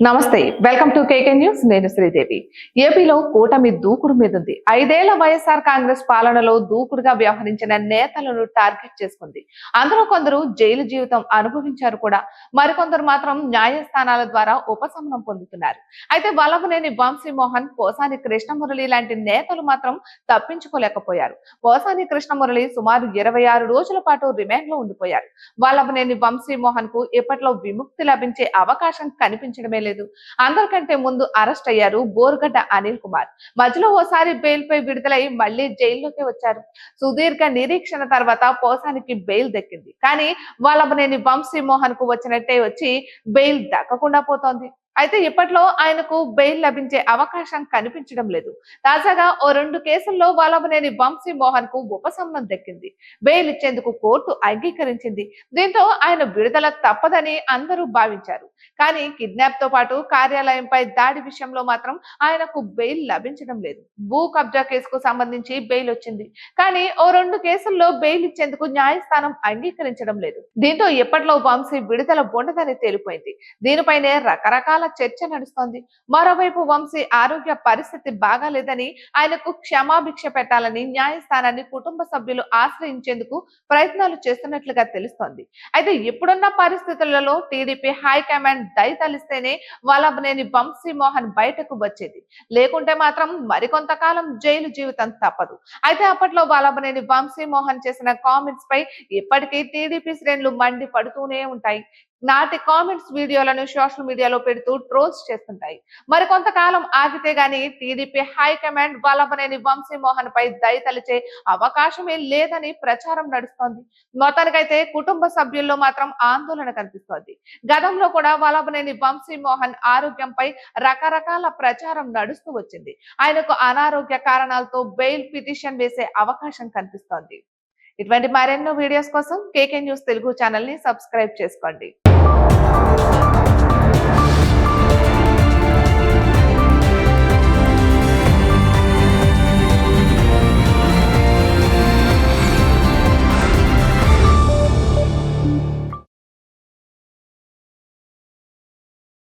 నమస్తే, welcome to KK news. నేను శ్రీదేవి. ఏపీలో కూటమి దూకుడు మీదుంది. 5 ఏళ్ల వైఎస్ఆర్ కాంగ్రెస్ పాలనలో దూకుడుగా వ్యవహరించిన నేతలను టార్గెట్ చేసుకుంది. అందులో కొందరు జైలు జీవితం అనుభవించారు కూడా. మరికొందరు మాత్రం న్యాయస్థానాల ద్వారా ఉపశమనం పొందుతున్నారు. అయితే వల్లభనేని వంశీమోహన్, పోసాని కృష్ణమురళి లాంటి నేతలు మాత్రం తప్పించుకోలేకపోయారు. పోసాని కృష్ణమురళి సుమారు 26 రోజుల పాటు రిమాండ్ లో ఉండిపోయారు. వల్లభనేని వంశీమోహన్ కు ఇప్పట్లో విముక్తి లభించే అవకాశం కనిపించడమే లేదు. అందరికంటే ముందు అరెస్ట్ అయ్యారు బోర్గడ్డ అనిల్ కుమార్. మధ్యలో ఓసారి బెయిల్ పై విడుదలై మళ్లీ జైల్లోకి వచ్చారు. సుదీర్ఘ నిరీక్షణ తర్వాత పోసానికి బెయిల్ దక్కింది. కానీ వల్లభనేని వంశీమోహన్ కు వచ్చినట్టే వచ్చి బెయిల్ దక్కకుండా పోతోంది. అయితే ఇప్పట్లో ఆయనకు బెయిల్ లభించే అవకాశం కనిపించడం లేదు. తాజాగా ఓ 2 కేసుల్లో వల్లభనేని వంశీమోహన్ కు ఉపశమనం దక్కింది. బెయిల్ ఇచ్చేందుకు కోర్టు అంగీకరించింది. దీంతో ఆయన విడుదల తప్పదని అందరూ భావించారు. కానీ కిడ్నాప్ తో పాటు కార్యాలయంపై దాడి విషయంలో మాత్రం ఆయనకు బెయిల్ లభించడం లేదు. భూ కబ్జా కేసుకు సంబంధించి బెయిల్ వచ్చింది. కానీ ఓ 2 కేసుల్లో బెయిల్ ఇచ్చేందుకు న్యాయస్థానం అంగీకరించడం లేదు. దీంతో ఇప్పట్లో వంశీ విడుదల ఉండదని తేలిపోయింది. దీనిపైనే రకరకాల చర్చ నడుస్తోంది. మరోవైపు వంశీ ఆరోగ్య పరిస్థితి బాగాలేదని, ఆయనకు క్షమాభిక్ష పెట్టాలని న్యాయస్థానాన్ని కుటుంబ సభ్యులు ఆశ్రయించేందుకు ప్రయత్నాలు చేస్తున్నట్లుగా తెలుస్తోంది. అయితే ఇప్పుడున్న పరిస్థితులలో టీడీపీ హైకమాండ్ దయతలిస్తేనే వల్లభనేని వంశీమోహన్ బయటకు వచ్చేది. లేకుంటే మాత్రం మరికొంతకాలం జైలు జీవితం తప్పదు. అయితే అప్పట్లో వల్లభనేని వంశీమోహన్ చేసిన కామెంట్స్ పై ఇప్పటికీ టీడీపీ శ్రేణులు మండి పడుతూనే ఉంటాయి. నాటి కామెంట్స్ వీడియోలను సోషల్ మీడియాలో పెడుతూ ట్రోల్స్ చేస్తుంటాయి. మరి కొంతకాలం ఆగితే గానీ టీడీపీ హైకమాండ్ వల్లభనేని వంశీమోహన్ పై దయతలిచే అవకాశమే లేదని ప్రచారం నడుస్తోంది. మొత్తానికైతే కుటుంబ సభ్యుల్లో మాత్రం ఆందోళన కనిపిస్తోంది. గతంలో కూడా వల్లభనేని వంశీమోహన్ ఆరోగ్యంపై రకరకాల ప్రచారం నడుస్తూ వచ్చింది. ఆయనకు అనారోగ్య కారణాలతో బెయిల్ పిటిషన్ వేసే అవకాశం కనిపిస్తోంది. ఇటువంటి మరెన్నో వీడియోస్ కోసం కేకే న్యూస్ తెలుగు ఛానల్ ని సబ్స్క్రైబ్ చేసుకోండి.